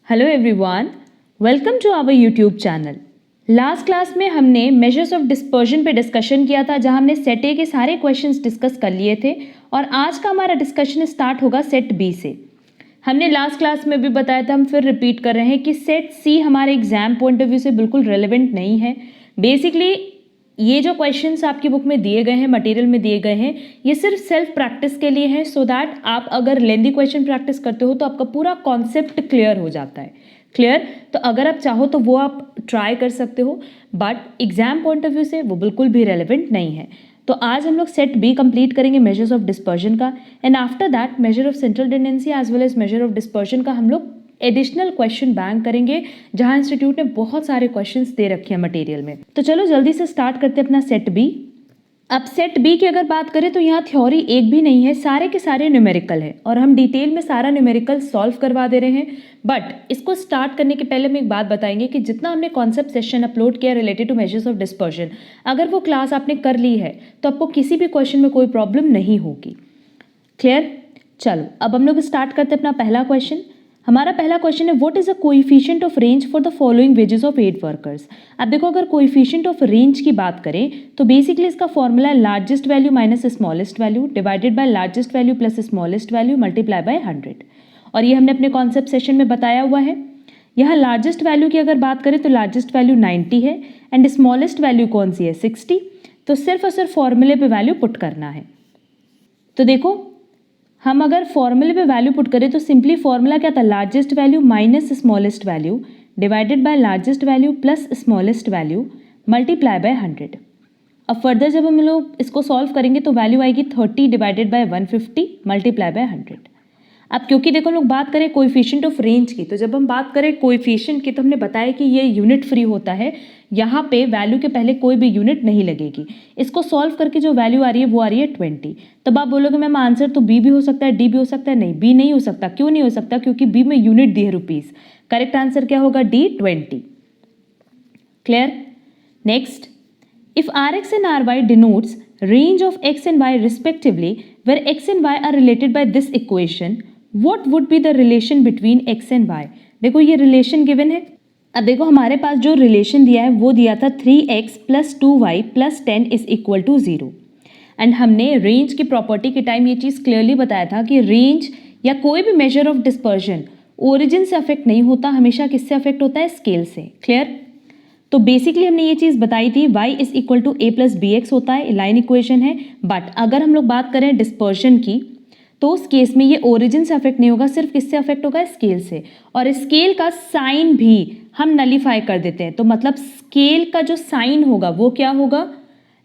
Hello everyone, welcome to our YouTube channel. Last class में हमने measures of dispersion पे discussion किया था, जहां हमने सेट ए के सारे क्वेश्चंस डिस्कस कर लिए थे और आज का हमारा डिस्कशन स्टार्ट होगा सेट बी से। हमने लास्ट क्लास में भी बताया था, हम फिर रिपीट कर रहे हैं कि सेट सी हमारे एग्जाम पॉइंट ऑफ व्यू से बिल्कुल रेलिवेंट नहीं है। बेसिकली ये जो क्वेश्चंस आपकी बुक में दिए गए हैं, मटेरियल में दिए गए हैं, ये सिर्फ सेल्फ प्रैक्टिस के लिए हैं, सो दैट आप अगर लेंदी क्वेश्चन प्रैक्टिस करते हो तो आपका पूरा कॉन्सेप्ट क्लियर हो जाता है। क्लियर? तो अगर आप चाहो तो वो आप ट्राई कर सकते हो, but exam point of view से वो बिल्कुल भी रेलिवेंट नहीं है। तो आज हम लोग सेट बी कंप्लीट करेंगे मेजर्स ऑफ डिस्पर्जन का, and after that measure of central tendency as well as measure of dispersion का हम लोग एडिशनल क्वेश्चन बैंक करेंगे, जहां इंस्टीट्यूट ने बहुत सारे क्वेश्चंस दे रखे हैं मटेरियल में। तो चलो जल्दी से स्टार्ट करते हैं अपना सेट बी। अब सेट बी की अगर बात करें तो यहाँ थ्योरी एक भी नहीं है, सारे के सारे न्यूमेरिकल है और हम डिटेल में सारा न्यूमेरिकल सॉल्व करवा दे रहे हैं। बट इसको स्टार्ट करने के पहले हम एक बात बताएंगे कि जितना हमने कॉन्सेप्ट सेशन अपलोड किया related to measures of dispersion, अगर वो क्लास आपने कर ली है तो आपको किसी भी क्वेश्चन में कोई प्रॉब्लम नहीं होगी। क्लियर? चलो अब हम लोग स्टार्ट करते हैं अपना पहला क्वेश्चन। हमारा पहला क्वेश्चन है, what is a coefficient of range for the following wages of 8 workers. अब देखो, अगर कोएफिशिएंट ऑफ रेंज की बात करें तो बेसिकली इसका फॉर्मूला है largest value minus smallest value divided bye largest value plus smallest value multiply by 100। और ये हमने अपने कॉन्सेप्ट सेशन में बताया हुआ है। यहाँ लार्जेस्ट वैल्यू की अगर बात करें तो लार्जेस्ट वैल्यू 90 है एंड स्मॉलेस्ट वैल्यू कौन सी है, 60। तो सिर्फ और सिर्फ फॉर्मूले पे वैल्यू पुट करना है। तो देखो, हम अगर फॉर्मूले पे वैल्यू पुट करें तो सिंपली फॉर्मूला क्या था, largest value minus smallest value divided bye largest value plus smallest value multiply by 100। अब फर्दर जब हम लोग इसको सॉल्व करेंगे तो वैल्यू आएगी 30 डिवाइडेड बाय 150 मल्टीप्लाई बाय 100। अब क्योंकि देखो, लोग बात करें कोएफिशिएंट ऑफ रेंज की, तो जब हम बात करें कोएफिशिएंट की तो हमने बताया कि ये यूनिट फ्री होता है, यहाँ पे वैल्यू के पहले कोई भी यूनिट नहीं लगेगी। इसको सॉल्व करके जो वैल्यू आ रही है वो आ रही है 20। तब आप बोलोगे मैम आंसर तो बी भी हो सकता है, डी भी हो सकता है। नहीं, बी नहीं हो सकता। क्यों नहीं हो सकता? क्योंकि बी में यूनिट दी है रुपीज। करेक्ट आंसर क्या होगा? D, 20। Clear? Next, if rx and ry denotes range of x and y respectively, where x and y are related by this equation, what would be the relation between x and y? देखो ये relation given है। अब देखो, हमारे पास जो relation दिया है वो दिया था 3x plus 2y plus 10 is equal to 0। And हमने रेंज की प्रॉपर्टी के टाइम ये चीज़ क्लियरली बताया था कि रेंज या कोई भी मेजर ऑफ डिस्पर्जन ओरिजिन से अफेक्ट नहीं होता, हमेशा किससे अफेक्ट होता है? स्केल से। क्लियर? तो बेसिकली हमने ये चीज़ बताई थी, y is equal to a plus b x होता है, लाइन इक्वेशन है। बट अगर हम लोग बात करें डिस्पर्जन की तो उस केस में ये ओरिजिन से अफेक्ट नहीं होगा, सिर्फ किससे अफेक्ट होगा? स्केल से। और स्केल का साइन भी हम नलीफाई कर देते हैं, तो मतलब स्केल का जो साइन होगा वो क्या होगा?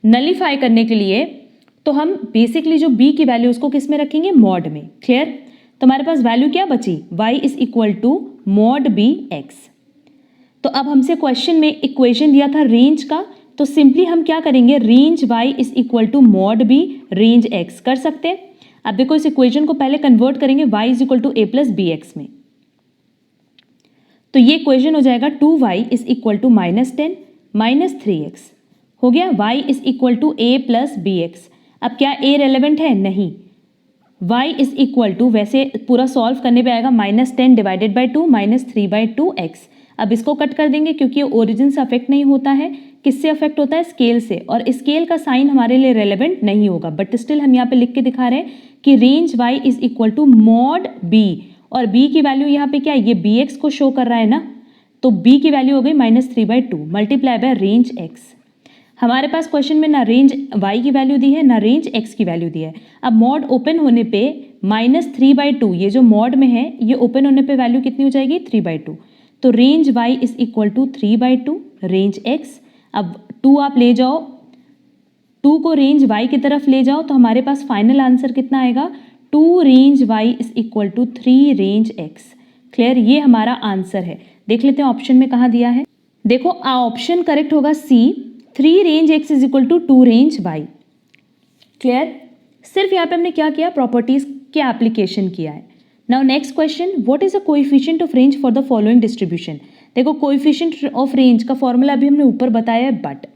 नलीफाई करने के लिए तो हम बेसिकली जो b की वैल्यू उसको किस में रखेंगे? मॉड में। क्लियर? तो हमारे पास वैल्यू क्या बची? y is equal to mod b x. तो अब हमसे क्वेश्चन में इक्वेशन दिया था रेंज का, तो सिंपली हम क्या करेंगे? Range y is equal to mod b range x कर सकते हैं। अब देखो, इस इक्वेशन को पहले कन्वर्ट करेंगे y is equal to a plus b x में, तो ये इक्वेशन हो जाएगा 2y is equal to minus 10 minus 3x हो गया। y is equal to a plus b x. अब क्या a रेलेवेंट है? नहीं। y इज इक्वल टू, वैसे पूरा सॉल्व करने पे आएगा minus 10 divided by 2 minus 3 by 2x। अब इसको कट कर देंगे क्योंकि ये ओरिजिन से अफेक्ट नहीं होता है, किससे अफेक्ट होता है? स्केल से। और स्केल का साइन हमारे लिए रेलेवेंट नहीं होगा, बट स्टिल हम यहाँ पे लिख के दिखा रहे हैं कि range y is equal to mod b, और b की वैल्यू यहाँ पे क्या है? ये bx को शो कर रहा है ना, तो b की वैल्यू हो गई minus 3 by 2 multiply by range x। हमारे पास क्वेश्चन में ना रेंज y की वैल्यू दी है ना रेंज x की वैल्यू दी है। अब मॉड ओपन होने पे माइनस 3 बाई 2, ये जो मॉड में है ये ओपन होने पे वैल्यू कितनी हो जाएगी? 3 बाई 2। तो range y is equal to 3 by 2 range x। अब 2 आप ले जाओ, 2 को रेंज y की तरफ ले जाओ तो हमारे पास फाइनल आंसर कितना आएगा? 2 range y is equal to 3 range x। Clear? ये हमारा आंसर है। देख लेते हैं ऑप्शन में कहाँ दिया है। देखो, ऑप्शन करेक्ट होगा C, 3 range x is equal to 2 range y। Clear? सिर्फ यहाँ पे हमने क्या किया? प्रॉपर्टीज के एप्लीकेशन किया है। Now next question, what is a coefficient of range for the following distribution. देखो, कोएफिशिएंट ऑफ रेंज का फॉर्मूला अभी हमने ऊपर बताया है, बट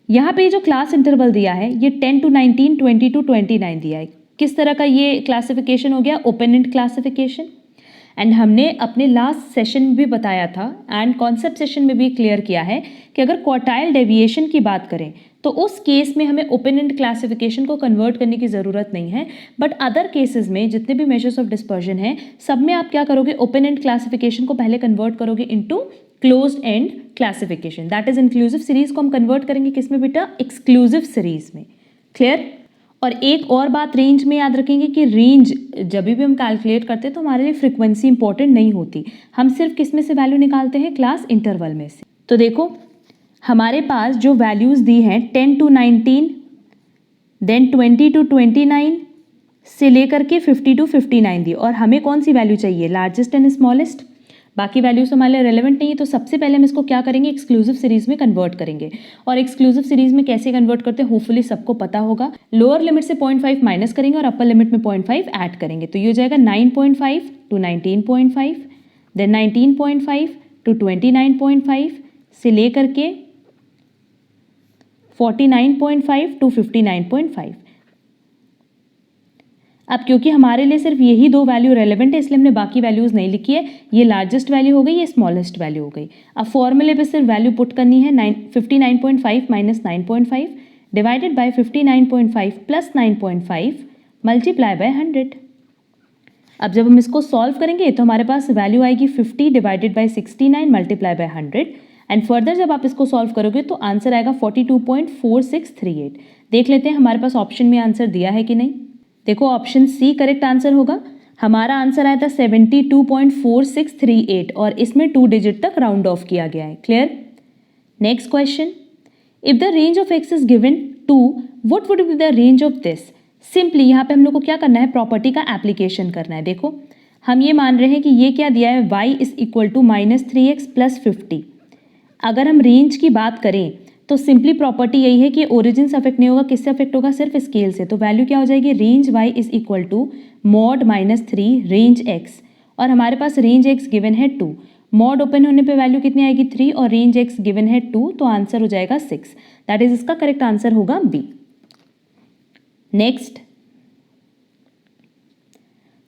यहाँ पे जो क्लास इंटरवल दिया है ये 10 to 19, 20 to 29 दिया है। किस तरह का ये क्लासिफिकेशन हो गया? Open and classification. एंड हमने अपने लास्ट सेशन में भी बताया था एंड कॉन्सेप्ट सेशन में भी क्लियर किया है कि अगर क्वार्टाइल डेविएशन की बात करें तो उस केस में हमें ओपन एंड क्लासिफिकेशन को कन्वर्ट करने की ज़रूरत नहीं है, बट अदर केसेस में जितने भी मेजर्स ऑफ डिस्पर्जन हैं सब में आप क्या करोगे, ओपन एंड क्लासिफिकेशन को पहले कन्वर्ट करोगे into closed end classification. That is inclusive series को हम कन्वर्ट करेंगे किसमें बेटा, एक्सक्लूसिव सीरीज में। क्लियर। और एक और बात रेंज में याद रखेंगे कि रेंज जब भी हम कैलकुलेट करते हैं तो हमारे लिए फ्रीक्वेंसी इंपॉर्टेंट नहीं होती, हम सिर्फ किस में से वैल्यू निकालते हैं, क्लास इंटरवल में से। तो देखो हमारे पास जो वैल्यूज़ दी हैं 10 to 19, देन 20 to 29 से लेकर के 50 to 59 दी, और हमें कौन सी वैल्यू चाहिए, लार्जेस्ट एंड स्मॉलेस्ट। बाकी वैल्यूज हमारे लिए रेलेवेंट नहीं है, तो सबसे पहले हम इसको क्या करेंगे, एक्सक्लूसिव सीरीज में कन्वर्ट करेंगे। और एक्सक्लूसिव सीरीज में कैसे कन्वर्ट करते हैं होपफुली सबको पता होगा। लोअर लिमिट से 0.5 माइनस करेंगे और अपर लिमिट में 0.5 ऐड करेंगे, तो ये हो जाएगा 9.5 to 19.5, देन 19.5 to 29.5 से लेकर के 49.5 to 59.5। अब क्योंकि हमारे लिए सिर्फ यही दो वैल्यू रेलेवेंट है इसलिए हमने बाकी वैल्यूज़ नहीं लिखी है, ये लार्जेस्ट वैल्यू हो गई, ये स्मॉलेस्ट वैल्यू हो गई। अब फॉर्मूले पे सिर्फ वैल्यू पुट करनी है, 59.5 minus 9.5 divided by 59.5 plus 9.5 multiply by 100। अब जब हम इसको सॉल्व करेंगे तो हमारे पास वैल्यू आएगी 50 divided by 69 multiply by 100, and further जब आप इसको सॉल्व करोगे तो आंसर आएगा 42.4638। देख लेते हैं हमारे पास ऑप्शन में आंसर दिया है कि नहीं। देखो ऑप्शन सी करेक्ट आंसर होगा, हमारा आंसर आया था 72.4638 और इसमें 2 डिजिट तक राउंड ऑफ किया गया है। Clear. Next question, if the range of x is given 2 what would be the range of this. Simply यहाँ पे हम लोग को क्या करना है, प्रॉपर्टी का एप्लीकेशन करना है। देखो हम ये मान रहे हैं कि ये क्या दिया है, y is equal to -3x plus 50। अगर हम रेंज की बात करें तो सिंपली प्रॉपर्टी यही है कि ओरिजिन से अफेक्ट नहीं होगा, किससे अफेक्ट होगा, सिर्फ स्केल से। तो वैल्यू क्या हो जाएगी, range y is equal to mod -3 range x, और हमारे पास रेंज x गिवन है 2, मॉड ओपन होने पे वैल्यू कितनी आएगी 3 और रेंज x गिवन है 2, तो आंसर हो जाएगा 6। दैट इज इसका करेक्ट आंसर होगा B. Next,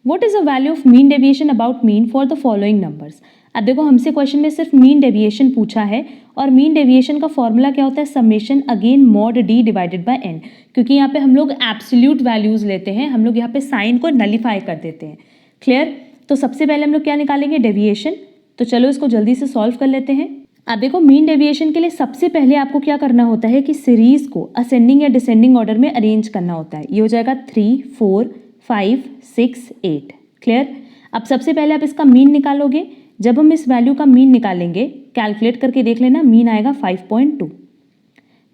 what is the value of mean deviation about mean for the following numbers. अब देखो हमसे क्वेश्चन में सिर्फ मीन डेविएशन पूछा है, और मीन डेविएशन का फॉर्मूला क्या होता है, summation again mod d divided by n. क्योंकि यहाँ पे हम लोग एब्सोल्यूट वैल्यूज लेते हैं, हम लोग यहाँ पे साइन को नलीफाई कर देते हैं। क्लियर। तो सबसे पहले हम लोग क्या निकालेंगे, डेविएशन। तो चलो इसको जल्दी से सॉल्व कर लेते हैं। अब देखो मीन डेविएशन के लिए सबसे पहले आपको क्या करना होता है कि सीरीज को असेंडिंग या डिसेंडिंग ऑर्डर में अरेंज करना होता है। ये हो जाएगा 3, 4, 5, 6, 8। क्लियर। अब सबसे पहले आप इसका मीन निकालोगे। जब हम इस वैल्यू का मीन निकालेंगे, कैलकुलेट करके देख लेना, मीन आएगा 5.2।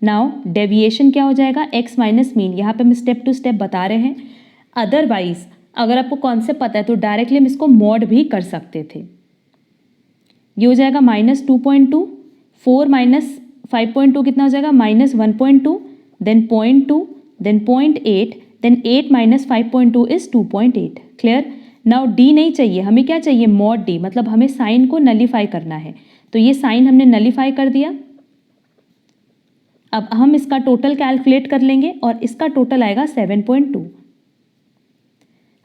नाउ डेविएशन क्या हो जाएगा, x माइनस मीन। यहाँ पे हम स्टेप टू स्टेप बता रहे हैं, अदरवाइज अगर आपको कॉन्सेप्ट पता है तो डायरेक्टली हम इसको मॉड भी कर सकते थे। ये हो जाएगा -2.2, 4 माइनस 5.2 कितना हो जाएगा, -1.2, then 0.2, then 0.8, then 8 minus 5.2 is 2.8। Clear. Now d नहीं चाहिए, हमें क्या चाहिए, मॉड डी, मतलब हमें साइन को नलीफाई करना है। तो ये साइन हमने नलीफाई कर दिया। अब हम इसका टोटल कैलकुलेट कर लेंगे और इसका टोटल आएगा 7.2।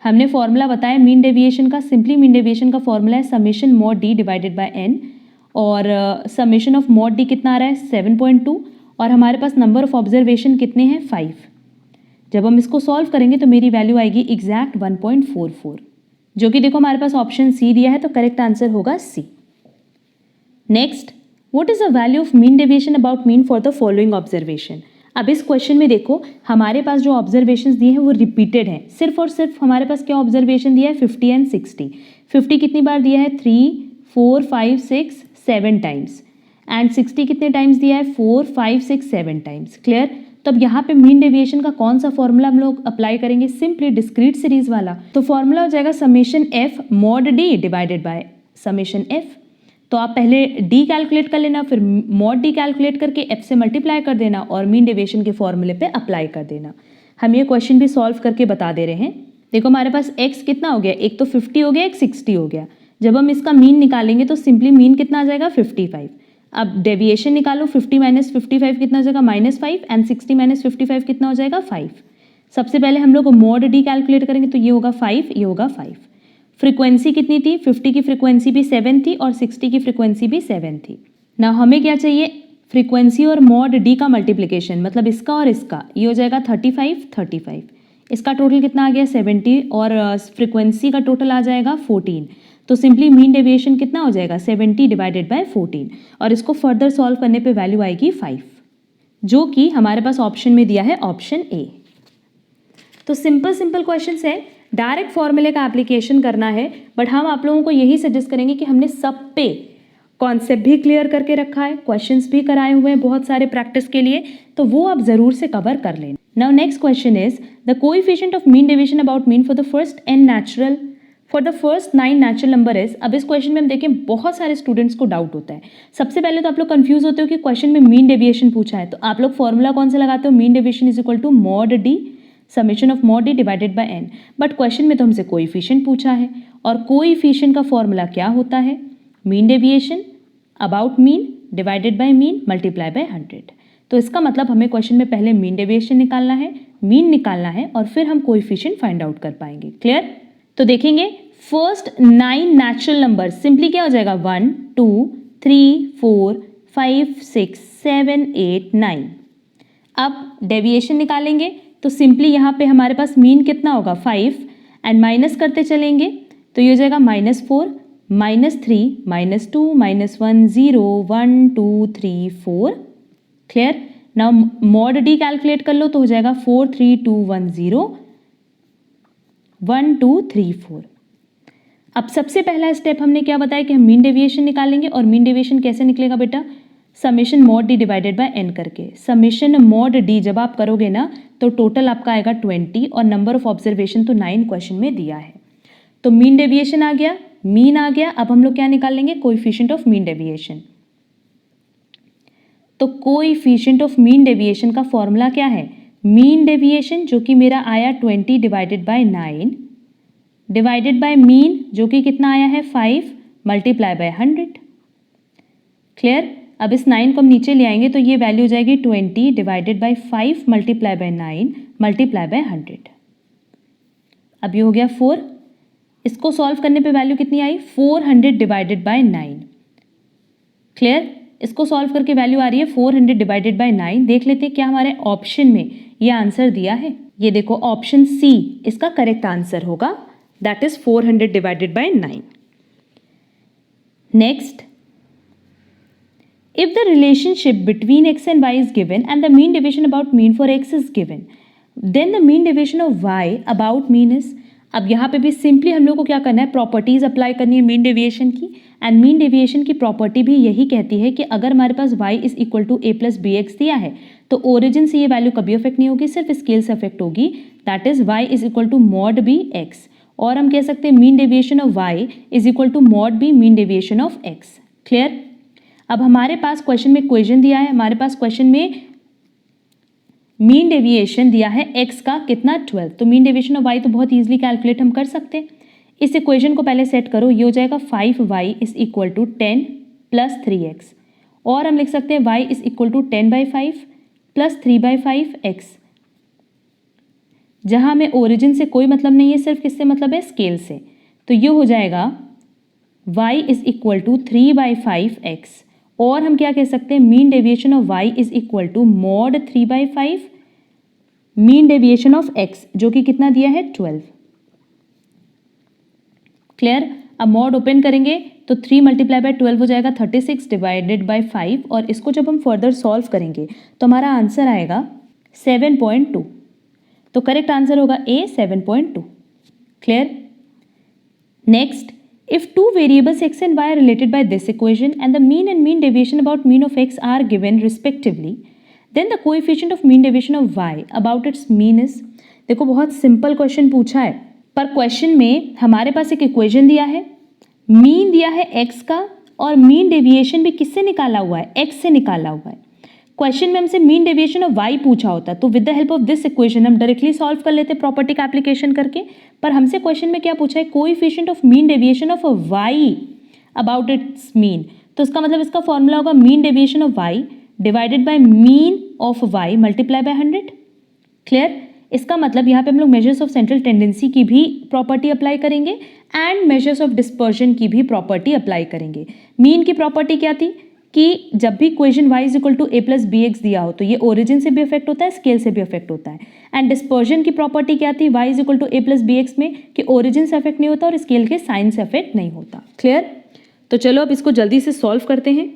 हमने फॉर्मूला बताया मीन डेविएशन का, सिंपली मीन डेविएशन का फॉर्मूला है summation mod d divided by n, और समेशन ऑफ मॉड डी कितना आ रहा है 7.2, और हमारे पास नंबर ऑफ ऑब्जर्वेशन कितने हैं 5। जब हम इसको सॉल्व करेंगे तो मेरी वैल्यू आएगी एग्जैक्ट 1.44, जो कि देखो हमारे पास ऑप्शन सी दिया है, तो करेक्ट आंसर होगा C. Next, what is the value of mean deviation about mean for the following observation. अब इस क्वेश्चन में देखो हमारे पास जो ऑब्जर्वेशंस दिए हैं वो रिपीटेड हैं, सिर्फ और सिर्फ हमारे पास क्या ऑब्जर्वेशन दिया है 50 एंड 60। 50 कितनी बार दिया है 3, 4, 5, 6, 7 टाइम्स, एंड 60 कितने टाइम्स दिया है 4, 5, 6, 7 टाइम्स। क्लियर। तो अब यहाँ पे मीन डेविएशन का कौन सा फॉर्मूला हम लोग अप्लाई करेंगे, सिंपली डिस्क्रीट सीरीज वाला। तो फॉर्मूला हो जाएगा summation F mod d divided by summation F. तो आप पहले डी कैलकुलेट कर लेना, फिर मॉड डी कैलकुलेट करके एफ से मल्टीप्लाई कर देना और मीन डेविएशन के फॉर्मूले पे अप्लाई कर देना। हम ये क्वेश्चन भी सॉल्व करके बता दे रहे हैं। देखो हमारे पास एक्स कितना हो गया, एक तो 50 हो गया, एक 60 हो गया। जब हम इसका मीन निकालेंगे तो सिंपली मीन कितना आ जाएगा 55। अब डेविएशन निकालो, 50 माइनस 55 कितना हो जाएगा -5, एंड 60 माइनस 55 कितना हो जाएगा 5। सबसे पहले हम लोग मॉड डी कैलकुलेट करेंगे तो ये होगा 5, ये होगा 5। फ्रीक्वेंसी कितनी थी, 50 की फ्रीक्वेंसी भी 7 थी और 60 की फ्रीक्वेंसी भी 7 थी। ना हमें क्या चाहिए, फ्रीक्वेंसी और मॉड डी का मल्टीप्लिकेशन, मतलब इसका और इसका, ये हो जाएगा 35। इसका टोटल कितना आ गया 70 और फ्रीक्वेंसी का टोटल आ जाएगा 14। तो सिंपली मीन डेविएशन कितना हो जाएगा 70 डिवाइडेड बाय 14 और इसको फर्दर सॉल्व करने पे वैल्यू आएगी 5, जो कि हमारे पास ऑप्शन में दिया है ऑप्शन ए। तो सिंपल क्वेश्चन है, डायरेक्ट फॉर्मूले का एप्लीकेशन करना है, बट हम आप लोगों को यही सजेस्ट करेंगे कि हमने सब पे कॉन्सेप्ट भी क्लियर करके रखा है, क्वेश्चंस भी कराए हुए हैं बहुत सारे प्रैक्टिस के लिए, तो वो आप जरूर से कवर कर लें। Now next question is the coefficient of mean deviation about mean for the first first 9 natural number is. अब इस क्वेश्चन में हम देखें बहुत सारे स्टूडेंट्स को डाउट होता है। सबसे पहले तो आप लोग कंफ्यूज होते हो कि क्वेश्चन में मीन डेविएशन पूछा है, तो आप लोग फॉर्मूला कौन सा लगाते हो, mean deviation is equal to mod d summation of mod d divided by n. But question में तो हमसे कोएफिशिएंट पूछा है और कोएफिशिएंट का फॉर्मूला क्या होता है, mean deviation about mean divided by mean multiply by 100। तो इसका मतलब हमें क्वेश्चन में पहले मीन डेविएशन निकालना है, मीन निकालना है और फिर हम कोएफिशिएंट फाइंड आउट कर पाएंगे। क्लियर? तो देखेंगे फर्स्ट 9 नेचुरल नंबर सिंपली क्या हो जाएगा 1 2 3 4 5 6 7 8 9। अब डेविएशन निकालेंगे तो सिंपली यहाँ पे हमारे पास मीन कितना होगा 5 एंड माइनस करते चलेंगे तो ये हो जाएगा -4 -3 -2 -1 0 1 2 3 4। Clear? Now mod D calculate कर लो तो हो जाएगा 4 3 2 1 0 1 2 3 4। अब सबसे पहला स्टेप हमने क्या बताया कि हम मीन डेविएशन निकालेंगे और मीन डेविएशन कैसे निकलेगा बेटा, summation mod d divided by n करके। समेशन मॉड डी जब आप करोगे ना तो टोटल आपका आएगा 20 और नंबर ऑफ ऑब्जर्वेशन तो 9 क्वेश्चन में दिया है। तो मीन डेविएशन आ गया, मीन आ गया, अब हम लोग क्या निकालेंगे, कोएफिशिएंट ऑफ मीन डेविएशन। तो कोएफिशिएंट ऑफ मीन डेविएशन का फॉर्मूला क्या है, मीन डेविएशन जो कि मेरा आया 20 divided by 9 divided by mean जो कि कितना आया है 5 मल्टीप्लाई बाय 100। क्लियर? अब इस 9 को हम नीचे ले आएंगे तो ये वैल्यू हो जाएगी 20 divided bye 5 multiply by 9 multiply by 100। अब ये हो गया 4, इसको सॉल्व करने पे वैल्यू कितनी आई 400 डिवाइडेड बाय 9। क्लियर? इसको सॉल्व करके वैल्यू आ रही है 400 डिवाइडेड बाय 9। देख लेते हैं क्या हमारे ऑप्शन में ये आंसर दिया है। ये देखो ऑप्शन सी इसका करेक्ट आंसर होगा, that is 400 divided by 9। Next, if the relationship between x and y is given and the mean deviation about mean for x is given, then the mean deviation of y about mean is। अब यहाँ पे भी simply हम लोग को क्या करना है, प्रॉपर्टीज अप्लाई करनी है मीन डेविएशन की, एंड मीन डेविएशन की प्रॉपर्टी भी यही कहती है कि अगर हमारे पास y is equal to a plus b x दिया है तो ओरिजिन से ये वैल्यू कभी अफेक्ट नहीं होगी, सिर्फ स्केल से अफेक्ट होगी, that is y is equal to mod b x. और हम कह सकते हैं mean deviation of y is equal to mod b mean deviation of x। क्लियर? अब हमारे पास क्वेश्चन में इक्वेशन दिया है, हमारे पास क्वेश्चन में मीन डेविएशन दिया है x का कितना 12, तो मीन डेविएशन ऑफ y तो बहुत इजीली कैलकुलेट हम कर सकते हैं। इस इक्वेशन को पहले सेट करो, ये हो जाएगा 5y is equal to 10 plus 3x, और हम लिख सकते हैं y is equal to 10/5 plus 3/5 x। जहां हमें ओरिजिन से कोई मतलब नहीं है, सिर्फ किससे मतलब है, स्केल से, तो ये हो जाएगा y is equal to 3/5x। और हम क्या कह सकते हैं, mean deviation of y is equal to mod 3/5 mean deviation of x जो कि कितना दिया है 12। क्लियर? अब मॉड ओपन करेंगे तो 3 मल्टीप्लाई बाय 12 हो जाएगा 36 डिवाइडेड बाय 5, और इसको जब हम फर्दर सॉल्व करेंगे तो हमारा आंसर आएगा 7.2। तो करेक्ट आंसर होगा ए 7.2। Clear? Next, if two variables x and y are related by this equation and the mean and mean deviation about mean of x are given respectively, then the coefficient of mean deviation of y about its mean is। देखो बहुत simple question पूछा है, पर question में हमारे पास एक equation दिया है, मीन दिया है x का और मीन डेविएशन भी किससे निकाला हुआ है, x से निकाला हुआ है। क्वेश्चन में हमसे मीन डेविएशन ऑफ y पूछा होता तो with the help of this equation हम डायरेक्टली सॉल्व कर लेते प्रॉपर्टी का एप्लीकेशन करके, पर हमसे क्वेश्चन में क्या पूछा है, coefficient of mean deviation of y about it's mean. तो इसका मतलब इसका फॉर्मूला होगा mean deviation of y divided by mean of y multiply by 100। Clear? इसका मतलब यहाँ पे हम लोग मेजर्स ऑफ सेंट्रल टेंडेंसी की भी प्रॉपर्टी अप्लाई करेंगे एंड मेजर्स ऑफ डिस्पर्शन की भी प्रॉपर्टी अप्लाई करेंगे। मीन की प्रॉपर्टी क्या थी कि जब भी equation y is equal to a plus b x दिया हो तो ये ओरिजिन से भी अफेक्ट होता है, स्केल से भी अफेक्ट होता है। एंड डिस्पर्जन की प्रॉपर्टी क्या थी y is equal to a plus b x में कि ओरिजिन से अफेक्ट नहीं होता और स्केल के साइन से अफेक्ट नहीं होता। क्लियर? तो चलो अब इसको जल्दी से सॉल्व करते हैं।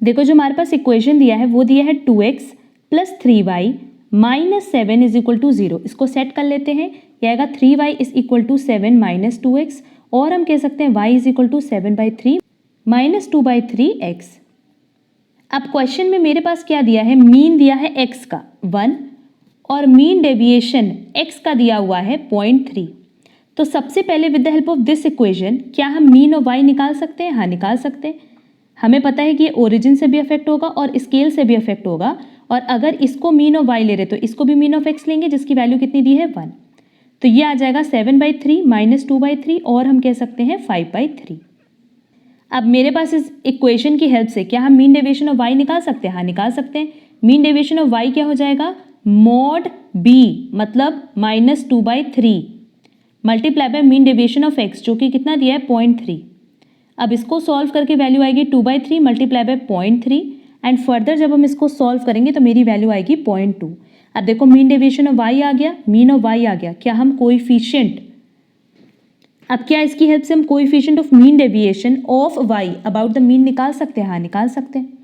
देखो जो हमारे पास इक्वेशन दिया है वो दिया है 2x plus 3y minus 7 is equal to 0। इसको सेट कर लेते हैं। यह आएगा 3y is equal to 7 minus 2x, और हम कह सकते हैं y is equal to 7/3 minus 2/3x। अब क्वेश्चन में मेरे पास क्या दिया है, मीन दिया है x का 1 और मीन डेविएशन x का दिया हुआ है 0.3। तो सबसे पहले with the help of this equation क्या हम मीन और y निकाल सकते हैं? हाँ, निकाल सकते हैं। हमें पता है कि ये ओरिजिन से भी अफेक्ट होगा और स्केल से भी अफेक्ट होगा, और अगर इसको मीन ऑफ y ले रहे तो इसको भी मीन ऑफ x लेंगे जिसकी वैल्यू कितनी दी है 1। तो ये आ जाएगा 7/3 माइनस 2/3 और हम कह सकते हैं 5/3। अब मेरे पास इस इक्वेशन की हेल्प से क्या हम मीन डेविएशन ऑफ y निकाल सकते हैं? हाँ, निकाल सकते हैं। मीन डेविएशन ऑफ y क्या हो जाएगा, मॉड b मतलब minus 2/3 multiply by mean deviation of x जो कि कितना दिया है 0.3। अब इसको सॉल्व करके वैल्यू आएगी 2/3 मल्टीप्लाई बाय 0.3 एंड फर्दर जब हम इसको सॉल्व करेंगे तो मेरी वैल्यू आएगी 0.2। अब देखो मीन डेविएशन ऑफ y आ गया, मीन ऑफ y आ गया। क्या हम कोएफिशिएंट, अब क्या इसकी हेल्प से हम coefficient of mean deviation of y about the mean निकाल सकते हैं? हाँ, निकाल सकते हैं।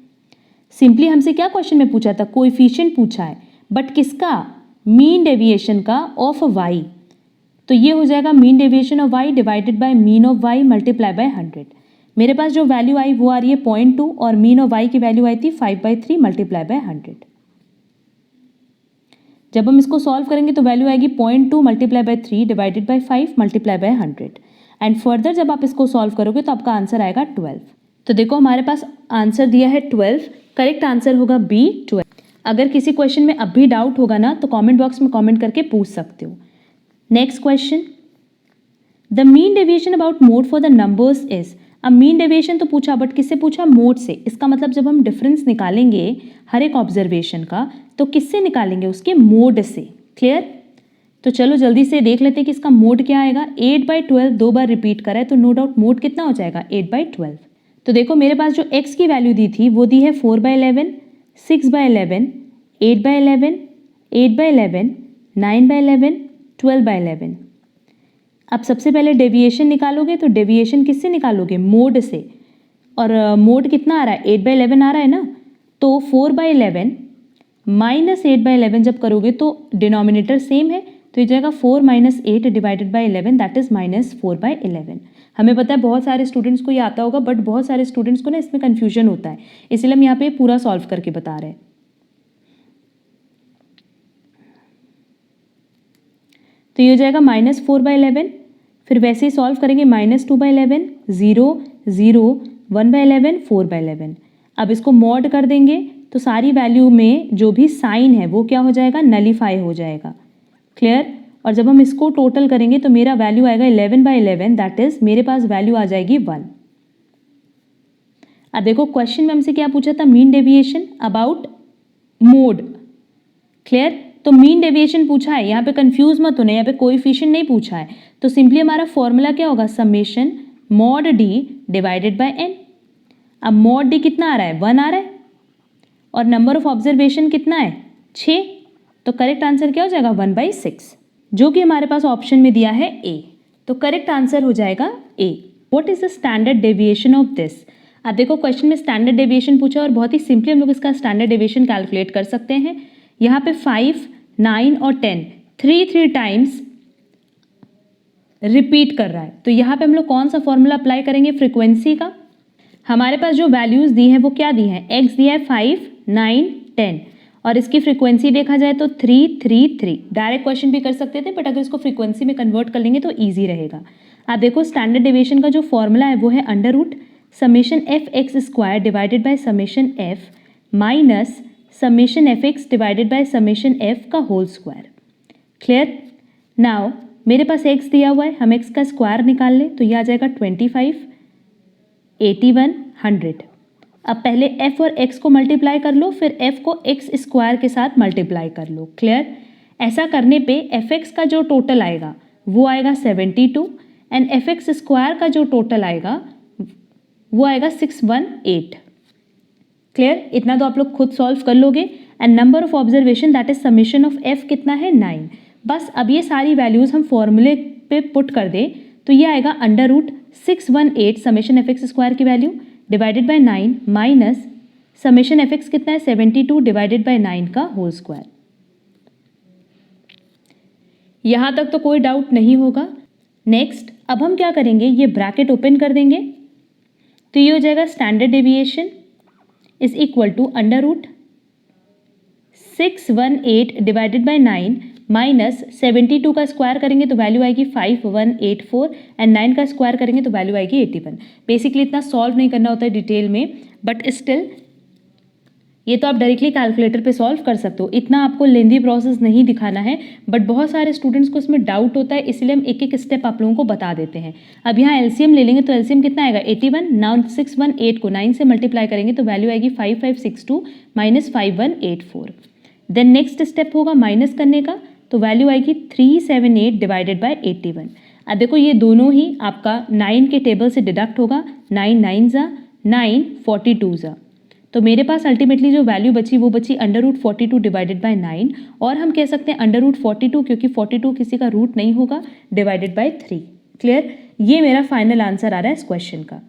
सिंपली हमसे क्या क्वेश्चन में पूछा था, कोएफिशिएंट पूछा है, बट किसका, मीन डेविएशन का ऑफ y। तो ये हो जाएगा mean deviation of y divided by mean of y multiply by 100। मेरे पास जो वैल्यू आई वो आ रही है 0.2 और मीन ऑफ y की वैल्यू आई थी 5/3 मल्टीप्लाई बाय 100। जब हम इसको सॉल्व करेंगे तो वैल्यू आएगी 0.2 multiply by 3 divided bye 5 multiply by 100 and further जब आप इसको सॉल्व करोगे तो आपका आंसर आएगा 12। तो देखो हमारे पास आंसर दिया है 12, करेक्ट आंसर होगा बी 12। अगर किसी क्वेश्चन में अब भी डाउट होगा ना तो कमेंट बॉक्स में कमेंट करके पूछ सकते हो। Next question, the mean deviation about mode for the numbers is. अब मीन डेविएशन तो पूछा, बट किससे पूछा, मोड से। इसका मतलब जब हम डिफरेंस निकालेंगे हर एक ऑब्जर्वेशन का तो किससे निकालेंगे, उसके मोड से। क्लियर? तो चलो जल्दी से देख लेते हैं कि इसका मोड क्या आएगा। 8/12 दो बार रिपीट करा है तो नो डाउट मोड कितना हो जाएगा 8/12। तो देखो मेरे पास जो x की वैल्यू दी थी वो दी है 4/11, 6/11, 8/11, 8/11, 9/11, 12/11। अब सबसे पहले डेविएशन निकालोगे तो डेविएशन किससे निकालोगे, मोड से। और मोड कितना आ रहा है 8/11 आ रहा है ना, तो 4/11 माइनस 8/11 जब करोगे तो डिनोमिनेटर सेम है तो ये जाएगा 4 minus 8 divided by 11 that is minus 4/11। हमें पता है बहुत सारे स्टूडेंट्स को ये आता होगा, बट बहुत सारे स्टूडेंट्स को ना इसमें कन्फ्यूजन होता है, इसलिए हम यहाँ पे पूरा सॉल्व करके बता रहे हैं। तो ये हो जाएगा माइनस 4/11, फिर वैसे ही सॉल्व करेंगे माइनस 2/11, 0, 0, 1/11, 4/11। अब इसको मॉड कर देंगे तो सारी वैल्यू में जो भी साइन है वो क्या हो जाएगा, नलीफाई हो जाएगा। क्लियर? और जब हम इसको टोटल करेंगे तो मेरा वैल्यू आएगा 11/11 दैट इज मेरे पास वैल्यू आ जाएगी 1। अब देखो क्वेश्चन में हमसे क्या पूछा था, mean deviation about mode. Clear? तो मीन डेविएशन पूछा है, यहाँ पे कंफ्यूज मत होना, यहाँ पे कोएफिशिएंट नहीं पूछा है। तो सिंपली हमारा फॉर्मूला क्या होगा, summation mod d divided by n. अब मॉड डी कितना आ रहा है, 1 आ रहा है, और नंबर ऑफ ऑब्जर्वेशन कितना है 6, तो करेक्ट आंसर क्या हो जाएगा 1/6, जो कि हमारे पास ऑप्शन में दिया है ए। तो करेक्ट आंसर हो जाएगा A. What is the standard deviation of this. अब देखो क्वेश्चन में स्टैंडर्ड डेविएशन पूछा और बहुत ही सिंपली हम लोग इसका स्टैंडर्ड डेविएशन कैलकुलेट कर सकते हैं। यहाँ पे 5, 9 और 10 3 टाइम्स रिपीट कर रहा है, तो यहाँ पे हम लोग कौन सा फॉर्मूला अप्लाई करेंगे, फ्रीक्वेंसी का। हमारे पास जो वैल्यूज दी हैं वो क्या दी हैं, x दिया है 5, 9, 10 और इसकी फ्रीक्वेंसी देखा जाए तो 3, 3, 3। डायरेक्ट क्वेश्चन भी कर सकते थे, बट अगर इसको फ्रीक्वेंसी में कन्वर्ट कर लेंगे तो ईजी रहेगा। आप देखो स्टैंडर्ड डेविएशन का जो फॉर्मूला है वो है under root summation f x square divided by summation f minus summation f x divided by summation f का होल स्क्वायर। क्लियर? नाउ मेरे पास x दिया हुआ है, हम x का स्क्वायर निकाल लें तो यह आ जाएगा 25, 81, 100। अब पहले f और x को मल्टीप्लाई कर लो, फिर f को x स्क्वायर के साथ मल्टीप्लाई कर लो। क्लियर? ऐसा करने पे fx का जो टोटल आएगा वो आएगा 72 एंड fx स्क्वायर का जो टोटल आएगा वो आएगा 618। क्लियर? इतना तो आप लोग खुद सॉल्व कर लोगे। And number of observation that is summation of f कितना है 9। बस अब ये सारी वैल्यूज हम फॉर्मूले पे पुट कर दें तो ये आएगा under root 618 summation f x square की value divided by 9 minus summation f x कितना है 72 डिवाइडेड बाय 9 का होल स्क्वायर। यहां तक तो कोई डाउट नहीं होगा। नेक्स्ट अब हम क्या करेंगे, ये ब्रैकेट ओपन कर देंगे तो ये हो जाएगा standard deviation is equal to under root 618 divided by 9 minus 72 का स्क्वायर करेंगे तो वैल्यू आएगी 5184 एंड 9 का स्क्वायर करेंगे तो वैल्यू आएगी 81। बेसिकली इतना सॉल्व नहीं करना होता है डिटेल में, बट स्टिल ये तो आप डायरेक्टली कैलकुलेटर पे सॉल्व कर सकते हो, इतना आपको लेंदी प्रोसेस नहीं दिखाना है। बट बहुत सारे स्टूडेंट्स को इसमें डाउट होता है, इसलिए हम एक एक स्टेप आप लोगों को बता देते हैं। अब यहाँ एलसीएम ले लेंगे तो एलसीएम कितना आएगा 81। नाउ 618 को 9 से मल्टीप्लाई करेंगे तो वैल्यू आएगी 5562 माइनस 5184। देन नेक्स्ट स्टेप होगा माइनस करने का तो वैल्यू आएगी 378 डिवाइडेड बाय 81। अब देखो ये दोनों ही आपका 9 के टेबल से डिडक्ट होगा, 9 9 जा 9 42 जा, तो मेरे पास अल्टीमेटली जो वैल्यू बची वो बची अंडर रूट 42 डिवाइडेड बाय 9, और हम कह सकते हैं अंडर रूट 42 क्योंकि 42 किसी का रूट नहीं होगा डिवाइडेड बाय 3। क्लियर? ये मेरा फाइनल आंसर आ रहा है इस क्वेश्चन का।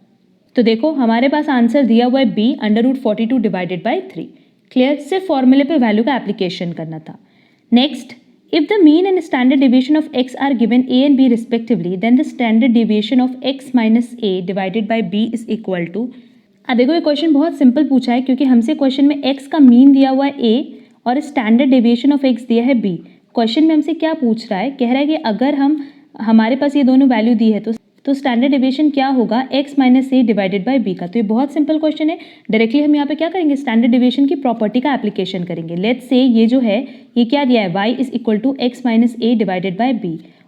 तो देखो हमारे पास आंसर दिया हुआ है B under root 42 divided by 3। Clear? सिर्फ फॉर्मूले पे वैल्यू का एप्लीकेशन करना था। Next, if the mean and standard deviation of x are given a and b respectively, then the standard deviation of x minus a divided by b is equal to। अब देखो ये question बहुत simple पूछा है क्योंकि हमसे question में x का मीन दिया हुआ है a और स्टैंडर्ड डेविएशन ऑफ x दिया है b। क्वेश्चन में हमसे क्या पूछ रहा है, कह रहा है कि अगर हमारे पास ये दोनों वैल्यू दी है तो स्टैंडर्ड डेविएशन क्या होगा x minus a divided by b का। तो ये बहुत सिंपल क्वेश्चन है। डायरेक्टली हम यहाँ पे क्या करेंगे, स्टैंडर्ड डेविएशन की प्रॉपर्टी का एप्लीकेशन करेंगे। लेट्स से ये जो है ये क्या दिया है y is equal to x minus a divided by b,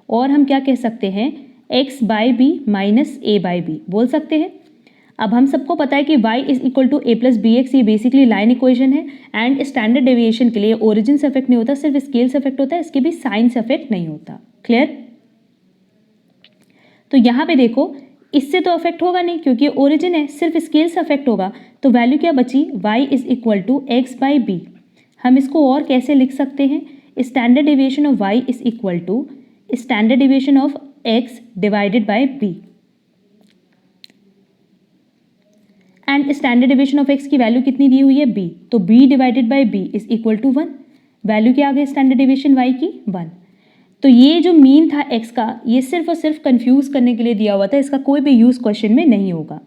और हम क्या कह सकते हैं x by b minus a by b बोल सकते हैं। अब हम सबको पता है कि y is equal to a plus b x, ये बेसिकली लाइन इक्वेशन है। एंड स्टैंडर्ड डेविएशन के लिए ओरिजिन से इफेक्ट नहीं होता, सिर्फ स्केल से इफेक्ट होता है, इसके भी साइन से इफेक्ट नहीं होता। क्लियर? तो यहाँ पे देखो इससे तो अफेक्ट होगा नहीं क्योंकि ओरिजिन है, सिर्फ स्केल से अफेक्ट होगा। तो वैल्यू क्या बची, y is equal to x by b. हम इसको और कैसे लिख सकते हैं, standard deviation of y is equal to standard deviation of x divided by b, and standard deviation of x की वैल्यू कितनी दी हुई है b, तो b divided by b is equal to 1। Value क्या आ गई स्टैंडर्ड डेविएशन y की 1। तो ये जो मीन था x का, ये सिर्फ और सिर्फ कंफ्यूज करने के लिए दिया हुआ था, इसका कोई भी यूज क्वेश्चन में नहीं होगा।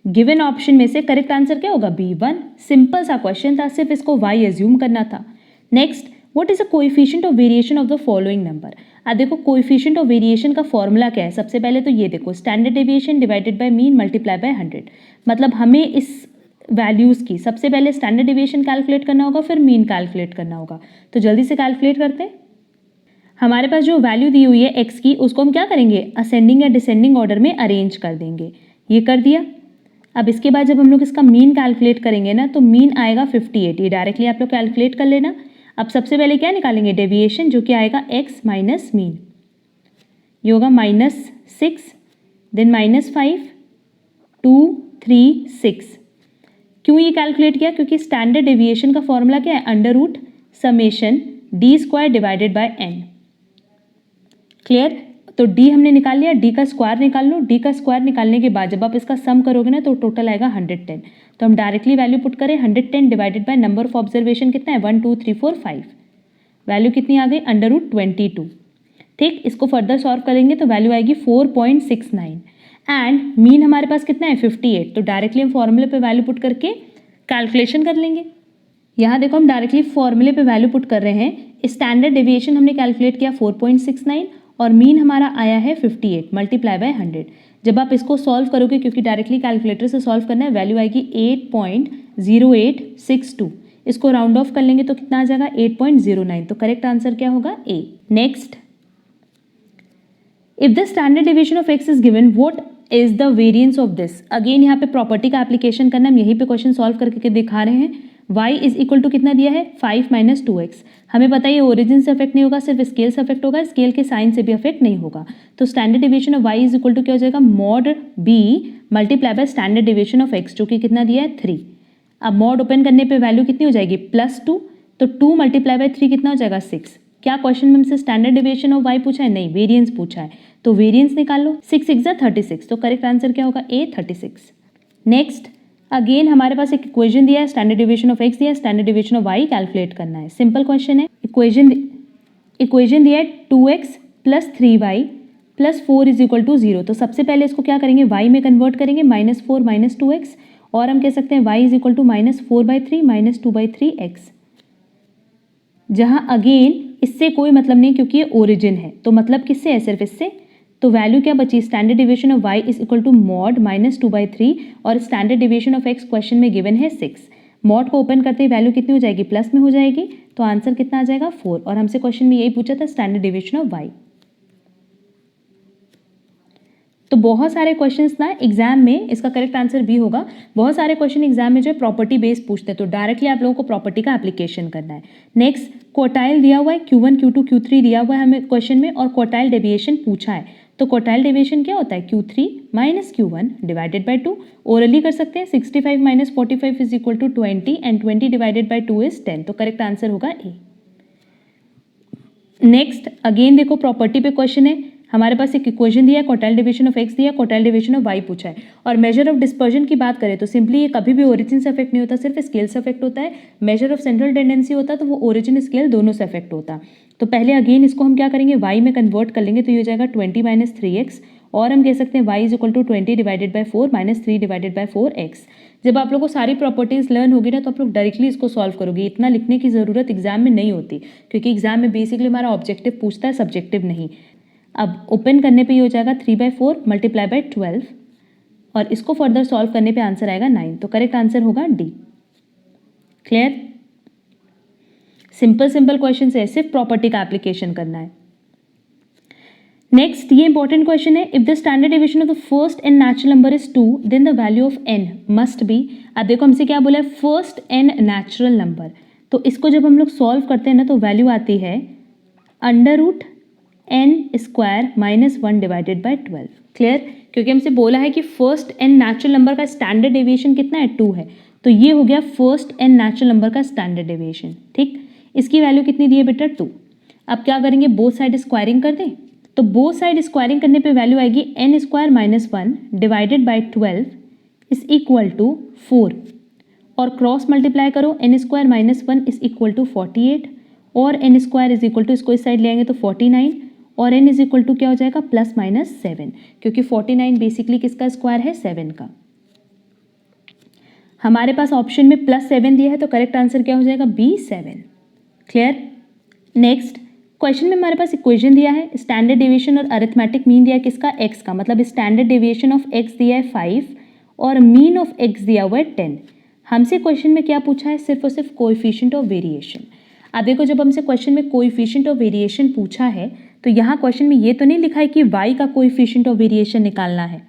गिवन ऑप्शन में से करेक्ट आंसर क्या होगा, B1। सिंपल सा क्वेश्चन था, सिर्फ इसको y एज्यूम करना था। Next, what is a coefficient of variation of the following number. अब देखो कोएफिशिएंट ऑफ वेरिएशन का फॉर्मूला क्या है, सबसे पहले तो ये देखो standard deviation divided by mean multiply by 100। मतलब हमें इस वैल्यूज की सबसे पहले स्टैंडर्ड डेविएशन कैलकुलेट करना होगा, फिर मीन कैलकुलेट करना होगा। तो जल्दी से कैलकुलेट करते हैं। हमारे पास जो वैल्यू दी हुई है x की, उसको हम क्या करेंगे, असेंडिंग या डिसेंडिंग ऑर्डर में अरेंज कर देंगे। ये कर दिया। अब इसके बाद जब हम लोग इसका मीन कैलकुलेट करेंगे ना, तो मीन आएगा 58। ये डायरेक्टली आप लोग कैलकुलेट कर लेना। अब सबसे पहले क्या निकालेंगे, डेविएशन, जो कि आएगा x माइनस मीन। ये होगा -6, देन -5, 2, 3, 6। क्यों ये कैलकुलेट किया, क्योंकि स्टैंडर्ड डेविएशन का फॉर्मूला क्या है, under root summation d square divided by n। Clear? तो d हमने निकाल लिया, d का स्क्वायर निकाल लो। d का स्क्वायर निकालने के बाद जब आप इसका सम करोगे ना तो टोटल आएगा 110। तो हम डायरेक्टली वैल्यू पुट करें, 110 divided by number of observation कितना है, 1 2 3 4 5। वैल्यू कितनी आ गई, अंडर रूट 22। ठीक, इसको फर्दर सॉल्व करेंगे तो वैल्यू आएगी 4.69। एंड मीन हमारे पास कितना है 58। तो डायरेक्टली हम फॉर्मूले पे वैल्यू पुट करके कैलकुलेशन कर लेंगे। यहाँ देखो हम डायरेक्टली फॉर्मूले पे वैल्यू पुट कर रहे हैं। स्टैंडर्ड डेविएशन हमने कैलकुलेट किया 4.69 और मीन हमारा आया है 58 मल्टीप्लाई बाय 100। जब आप इसको सॉल्व करोगे, क्योंकि डायरेक्टली कैलकुलेटर से सॉल्व करना है, वैल्यू आएगी 8.0862। इसको राउंड ऑफ कर लेंगे तो कितना आ जाएगा 8.09। तो करेक्ट आंसर क्या होगा, A. Next, if the standard deviation of x is given, what is the variance of this. Again यहाँ पे प्रॉपर्टी का एप्लीकेशन करना, हम यहीं पे क्वेश्चन सॉल्व करके दिखा रहे हैं। y इज इक्वल टू कितना दिया है 5 माइनस 2x। हमें पता है ये ओरिजिन से अफेक्ट नहीं होगा, सिर्फ स्केल से अफेक्ट होगा, स्केल के साइन से भी अफेक्ट नहीं होगा। तो standard deviation of y is equal to क्या हो जाएगा mod b multiply by standard deviation of x, जो कि कितना दिया है 3। अब मॉड ओपन करने पे वैल्यू कितनी हो जाएगी +2, तो 2 मल्टीप्लाई बाय 3 कितना हो जाएगा 6। क्या क्वेश्चन में हमसे स्टैंडर्ड डेविएशन ऑफ y पूछा है? नहीं, वेरिएंस पूछा है, तो वेरिएंस निकाल लो। 6 6 36, तो करेक्ट आंसर क्या होगा A 36। नेक्स्ट अगेन हमारे पास एक इक्वेशन दिया है, स्टैंडर्ड डेविएशन ऑफ x दिया है, standard deviation of y calculate करना है। सिंपल क्वेश्चन है। इक्वेशन दिया है 2x + 3y + 4 is equal to 0। तो सबसे पहले इसको क्या करेंगे y में कन्वर्ट करेंगे, -4 - 2x, और हम कह सकते हैं y is equal to -4/3 - 2/3x, जहां अगेन इससे कोई मतलब नहीं क्योंकि ये ओरिजिन है, तो मतलब किससे है? सिर्फ इससे। तो वैल्यू क्या बची? Standard deviation of y is equal to mod -2/3 और standard deviation of x question में गिवन है 6। मॉड को ओपन करते ही वैल्यू कितनी हो जाएगी? प्लस में हो जाएगी, तो आंसर कितना आ जाएगा 4। और हमसे क्वेश्चन में यही पूछा था स्टैंडर्ड डेविएशन ऑफ y। तो बहुत सारे क्वेश्चंस ना एग्जाम में, इसका करेक्ट आंसर भी होगा, बहुत सारे क्वेश्चन एग्जाम में जो है प्रॉपर्टी बेस्ड पूछते हैं, तो डायरेक्टली आप लोगों को प्रॉपर्टी का एप्लीकेशन करना है। नेक्स्ट क्वार्टाइल दिया हुआ है, Q1 Q2 Q3 दिया हुआ है हमें क्वेश्चन में, और क्वार्टाइल डेविएशन पूछा है। तो क्वार्टाइल डेविएशन क्या होता है? Q3 - Q1 divided by 2। Orally कर सकते हैं, 65 - 45 is equal to 20 and 20 divided by 2 is 10। तो करेक्ट आंसर होगा A। नेक्स्ट अगेन देखो प्रॉपर्टी पे क्वेश्चन है, हमारे पास एक इक्वेशन दिया है, क्वार्टाइल डेविएशन ऑफ x दिया है, क्वार्टाइल डेविएशन ऑफ y पूछा है। और मेजर ऑफ डिस्पर्जन की बात करें तो सिंपली ये कभी भी ओरिजिन से अफेक्ट नहीं होता, सिर्फ स्केल से अफेक्ट होता है। मेजर ऑफ सेंट्रल टेंडेंसी होता तो वो ओरिजिन स्केल दोनों से अफेक्ट होता। तो पहले अगेन इसको हम क्या करेंगे, y में कन्वर्ट कर लेंगे, तो ये हो जाएगा 20 - 3x, और हम कह सकते हैं y is equal to 20 divided by 4 - 3 divided by 4x। जब आप लोग को सारी प्रॉपर्टीज लर्न होगी ना, तो आप लोग डायरेक्टली इसको सॉल्व करोगे, इतना लिखने की ज़रूरत एग्जाम में नहीं होती, क्योंकि एग्जाम में बेसिकली हमारा ऑब्जेक्टिव पूछता है, सब्जेक्टिव नहीं। अब ओपन करने पे ये हो जाएगा 3/4 मल्टीप्लाई बाय 12, और इसको फर्दर सॉल्व करने पे आंसर आएगा 9। तो करेक्ट आंसर होगा D। क्लियर? सिंपल क्वेश्चन है, सिर्फ प्रॉपर्टी का एप्लीकेशन करना है। नेक्स्ट ये इंपॉर्टेंट क्वेश्चन है, if the standard deviation of the first n natural number is 2 then the value of n must be. अब देखो हमसे क्या बोला है, फर्स्ट n नेचुरल नंबर, तो इसको जब हम लोग सॉल्व करते हैं ना, तो वैल्यू आती है √n² - 1 डिवाइडेड बाय 12। क्लियर? क्योंकि हमसे बोला है कि फर्स्ट n नेचुरल नंबर का स्टैंडर्ड डेविएशन कितना है? 2 है, तो ये हो गया फर्स्ट n नेचुरल नंबर का स्टैंडर्ड डेविएशन। ठीक, इसकी वैल्यू कितनी दी है बेटा? 2। अब क्या करेंगे, बोथ साइड स्क्वायरिंग कर दें, तो बोथ साइड स्क्वायरिंग करने पे वैल्यू आएगी n² - 1 divided by 12 is equal to 4, और क्रॉस मल्टीप्लाई करो, n² - 1 इज इक्वल टू 48, और n² इज इक्वल टू, इसको इस साइड ले आएंगे तो 49, और n इज इक्वल टू क्या हो जाएगा ±7, क्योंकि 49 बेसिकली किसका स्क्वायर है? 7 का। हमारे पास ऑप्शन में +7 दिया है, तो करेक्ट आंसर क्या हो जाएगा? B 7। क्लियर? नेक्स्ट क्वेश्चन में हमारे पास इक्वेशन दिया है, स्टैंडर्ड डेविएशन और अरिथमेटिक मीन दिया है किसका? x का, मतलब स्टैंडर्ड डेविएशन ऑफ x दिया है 5 और मीन ऑफ x दिया हुआ है 10। हमसे क्वेश्चन में क्या पूछा है? सिर्फ और सिर्फ कोएफिशिएंट ऑफ वेरिएशन। अब देखो जब हमसे क्वेश्चन में कोएफिशिएंट ऑफ वेरिएशन पूछा है, तो यहाँ क्वेश्चन में ये तो नहीं लिखा है कि y का कोएफिशिएंट ऑफ वेरिएशन निकालना है।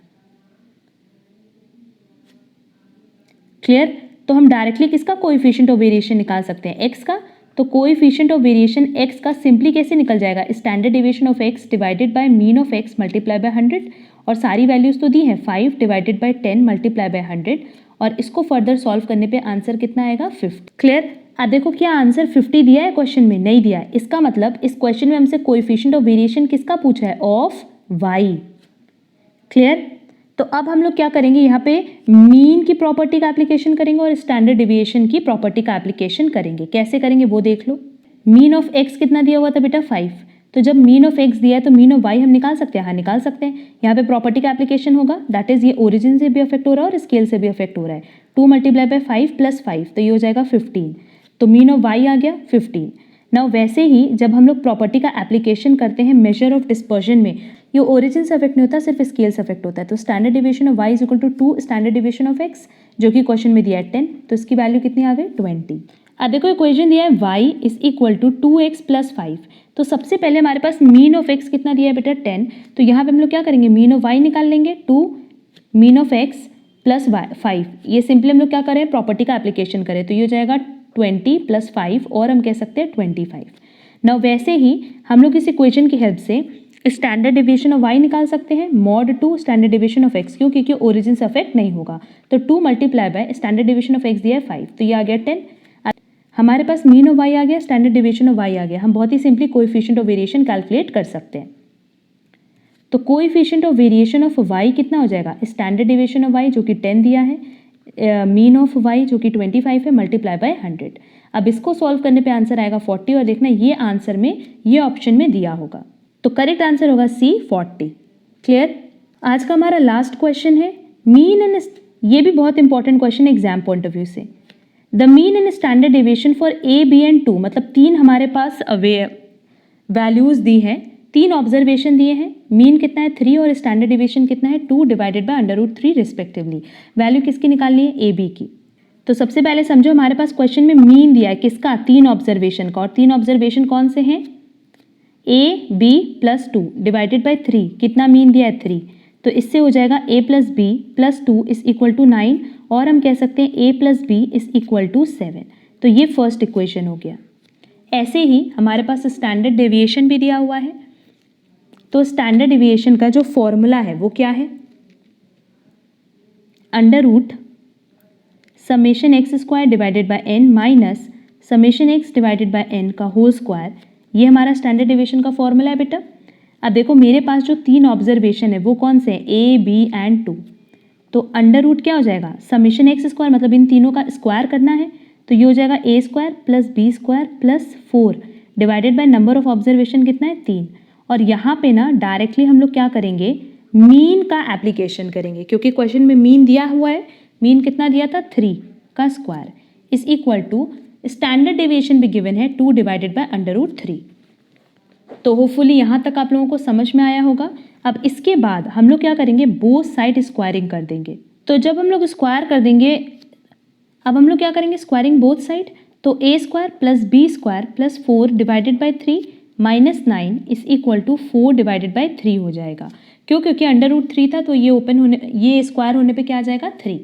क्लियर? तो हम डायरेक्टली किसका कोएफिशिएंट ऑफ वेरिएशन निकाल सकते हैं? x का। तो कोएफिशिएंट ऑफ वेरिएशन x का सिंपली कैसे निकल जाएगा? Standard deviation of x divided bye mean of x multiply by 100, और सारी वैल्यूज तो दी है 5 डिवाइडेड बाय 10 मल्टीप्लाई बाय 100, और इसको फर्दर सॉल्व करने पे आंसर कितना आएगा? 50। क्लियर? अब देखो क्या आंसर 50 दिया है क्वेश्चन में? नहीं दिया है। इसका मतलब इस क्वेश्चन में हमसे कोएफिशिएंट ऑफ वेरिएशन किसका पूछा है? Of y। क्लियर? तो अब हम लोग क्या करेंगे, यहाँ पे मीन की प्रॉपर्टी का एप्लीकेशन करेंगे और स्टैंडर्ड डेविएशन की प्रॉपर्टी का एप्लीकेशन करेंगे। कैसे करेंगे वो देख लो। मीन ऑफ x कितना दिया हुआ था बेटा? 5। तो जब मीन ऑफ x दिया है तो मीन ऑफ y हम निकाल सकते हैं? हाँ निकाल सकते हैं। यहाँ पे प्रॉपर्टी का एप्लीकेशन होगा, दैट इज ये ओरिजिन से भी अफेक्ट हो रहा है और स्केल से भी अफेक्ट हो रहा है। 2 मल्टीप्लाई बाय 5 + 5, तो ये हो जाएगा 15। तो मीन ऑफ y आ गया 15। नाउ वैसे ही जब हम लोग प्रॉपर्टी का एप्लीकेशन करते हैं मेजर ऑफ डिस्पर्जन में, ये ओरिजिन से अफेक्ट नहीं होता, सिर्फ स्केल से अफेक्ट होता है। तो standard deviation of y is equal to 2 standard deviation of x, जो कि क्वेश्चन में दिया है 10, तो इसकी वैल्यू कितनी आ गई? 20। अब देखो इक्वेशन दिया है y is equal to 2x + 5। तो सबसे पहले हमारे पास मीन ऑफ x कितना दिया है बेटा? 10। तो यहाँ पे हम लोग क्या करेंगे, मीन ऑफ y निकाल लेंगे 2 मीन ऑफ x प्लस 5, ये सिंपली हम लोग क्या करें, प्रॉपर्टी का एप्लीकेशन करें, तो ये हो जाएगा 20 + 5 और हम कह सकते हैं 25। नाउ वैसे ही हम लोग इस इक्वेशन की हेल्प से स्टैंडर्ड डिविएशन ऑफ y निकाल सकते हैं, mod 2 standard deviation of x, क्यों, क्योंकि ओरिजिन से अफेक्ट नहीं होगा। तो 2 × स्टैंडर्ड डिविएशन ऑफ x दिया है 5, तो ये आ गया 10। हमारे पास मीन ऑफ y आ गया, स्टैंडर्ड डिविएशन ऑफ y आ गया। हम बहुत ही simply coefficient of variation calculate कर सकते हैं। तो coefficient of variation of y कितना हो जाएगा, स्टैंडर्ड डिविएशन ऑफ y जो कि 10 दिया है, मीन ऑफ y जो कि 25 है, मल्टीप्लाई बाय 100। अब इसको सॉल्व करने पे आंसर आएगा 40, और देखना ये आंसर में, ये ऑप्शन में दिया होगा, तो करेक्ट आंसर होगा सी 40। क्लियर। आज का हमारा लास्ट क्वेश्चन है मीन एंड, ये भी बहुत इंपॉर्टेंट क्वेश्चन है एग्जाम पॉइंट ऑफ व्यू से। The mean and standard deviation for a, b and 2, मतलब 3 हमारे पास वैल्यूज दी हैं, 3 ऑब्जर्वेशन दिए हैं। मीन कितना है 3 और स्टैंडर्ड डेविएशन कितना है 2 डिवाइडेड बाय √3 रिस्पेक्टिवली। वैल्यू किसकी निकालनी है, ए बी की। तो सबसे पहले समझो हमारे पास क्वेश्चन में मीन दिया है किसका, 3 ऑब्जर्वेशन का, और 3 ऑब्जर्वेशन कौन से हैं, ए बी + 2 डिवाइडेड बाय 3, कितना मीन दिया है 3, तो इससे हो जाएगा a + b + 2 = 9, और हम कह सकते हैं a + b = 7। तो ये फर्स्ट इक्वेशन हो गया। ऐसे ही हमारे पास स्टैंडर्ड डेविएशन भी दिया हुआ है, तो स्टैंडर्ड डेविएशन का जो फॉर्मूला है वो क्या है, √ (x² divided by n minus (x divided by n का होल स्क्वायर), ये हमारा स्टैंडर्ड डेविएशन का फॉर्मूला है बेटा। अब देखो मेरे पास जो 3 ऑब्जर्वेशन है वो कौन से हैं, a, b एंड 2, तो अंडर क्या हो जाएगा, (x²), मतलब इन तीनों का स्क्वायर करना है, तो ये हो जाएगा a² + b² + 4 divided by number of observation कितना है 3। और यहाँ पे ना डायरेक्टली हम लोग क्या करेंगे, मीन का एप्लीकेशन करेंगे, क्योंकि क्वेश्चन में मीन दिया हुआ है। मीन कितना दिया था 3 का स्क्वायर = स्टैंडर्ड डेविएशन भी गिवन है 2 डिवाइडेड बाय √3। तो होपफुली यहाँ तक आप लोगों को समझ में आया होगा। अब इसके बाद हम लोग क्या करेंगे, बोथ साइड स्क्वायरिंग कर देंगे। तो जब हम लोग स्क्वायर कर देंगे, अब हम लोग क्या करेंगे, स्क्वायरिंग बोथ साइड, तो a² + b² + 4 divided by 3 - 9 = 4 divided by 3 हो जाएगा। क्यों, क्योंकि √3 था, तो ये ओपन होने, ये स्क्वायर होने पे क्या आ जाएगा 3।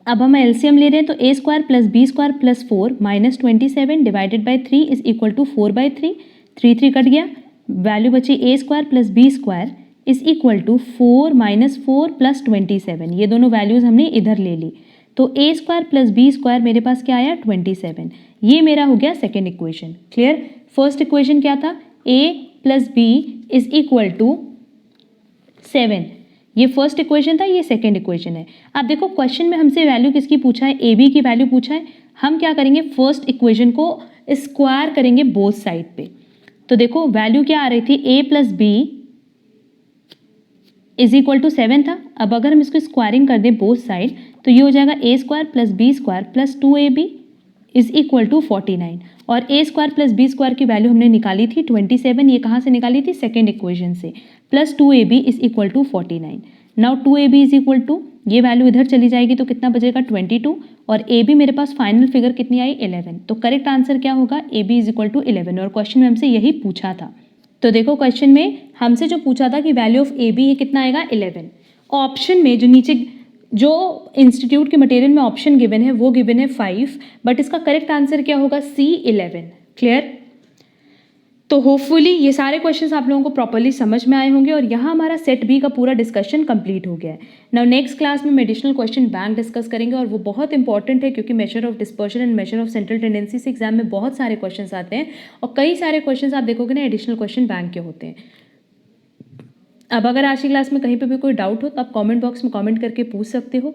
अब हम एलसीएम ले रहे हैं, तो a² + b² + 4 - 27 divided by 3 = 4/3, 3 cut गया, वैल्यू बची a² + b² = 4 - 4 + 27, ये दोनों वैल्यूज हमने इधर ले ली, तो a² + b² मेरे पास क्या आया 27। ये मेरा हो गया second equation. Clear. First equation क्या था, a + b = 7, ये फर्स्ट इक्वेशन था, ये सेकेंड इक्वेशन है। अब देखो क्वेश्चन में हमसे वैल्यू किसकी पूछा है, ए बी की वैल्यू पूछा है। हम क्या करेंगे, फर्स्ट इक्वेशन को स्क्वायर करेंगे बोथ साइड पे। तो देखो वैल्यू क्या आ रही थी, a + b = 7 था। अब अगर हम इसको स्क्वायरिंग कर दें बोथ साइड, तो ये हो जाएगा a² + b² + 2ab = 49, और a² + b² की वैल्यू हमने निकाली थी 27, ये कहाँ से निकाली थी, सेकेंड इक्वेशन से, + 2ab = 49। नाउ 2ab = ये वैल्यू इधर चली जाएगी, तो कितना बचेगा 22, और ab मेरे पास फाइनल फिगर कितनी आई 11। तो करेक्ट आंसर क्या होगा, ab = 11, और क्वेश्चन में हमसे यही पूछा था। तो देखो क्वेश्चन में हमसे जो पूछा था कि वैल्यू ऑफ ab कितना आएगा 11। ऑप्शन में जो नीचे जो इंस्टीट्यूट के मटेरियल में ऑप्शन गिवन है वो गिवन है 5, बट इसका करेक्ट आंसर क्या होगा, C 11। क्लियर। तो होपफुली ये सारे क्वेश्चंस आप लोगों को प्रॉपर्ली समझ में आए होंगे, और यहाँ हमारा सेट बी का पूरा डिस्कशन कंप्लीट हो गया है। नाउ नेक्स्ट क्लास में हम एडिशनल क्वेश्चन बैंक डिस्कस करेंगे, और वो बहुत इंपॉर्टेंट है, क्योंकि measure of dispersion and major of central tendency से एग्जाम में बहुत सारे क्वेश्चंस आते हैं, और कई सारे क्वेश्चंस आप देखोगे ना एडिशनल क्वेश्चन बैंक के होते हैं। अब अगर आज की क्लास में कहीं पे भी कोई डाउट हो तो आप कमेंट बॉक्स में कमेंट करके पूछ सकते हो।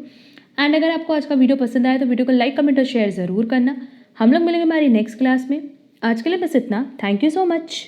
एंड अगर आपको आज का वीडियो पसंद आया तो वीडियो को लाइक, कमेंट और शेयर ज़रूर करना। हम लोग मिलेंगे हमारी नेक्स्ट क्लास में। आज के लिए बस इतना। Thank you so much.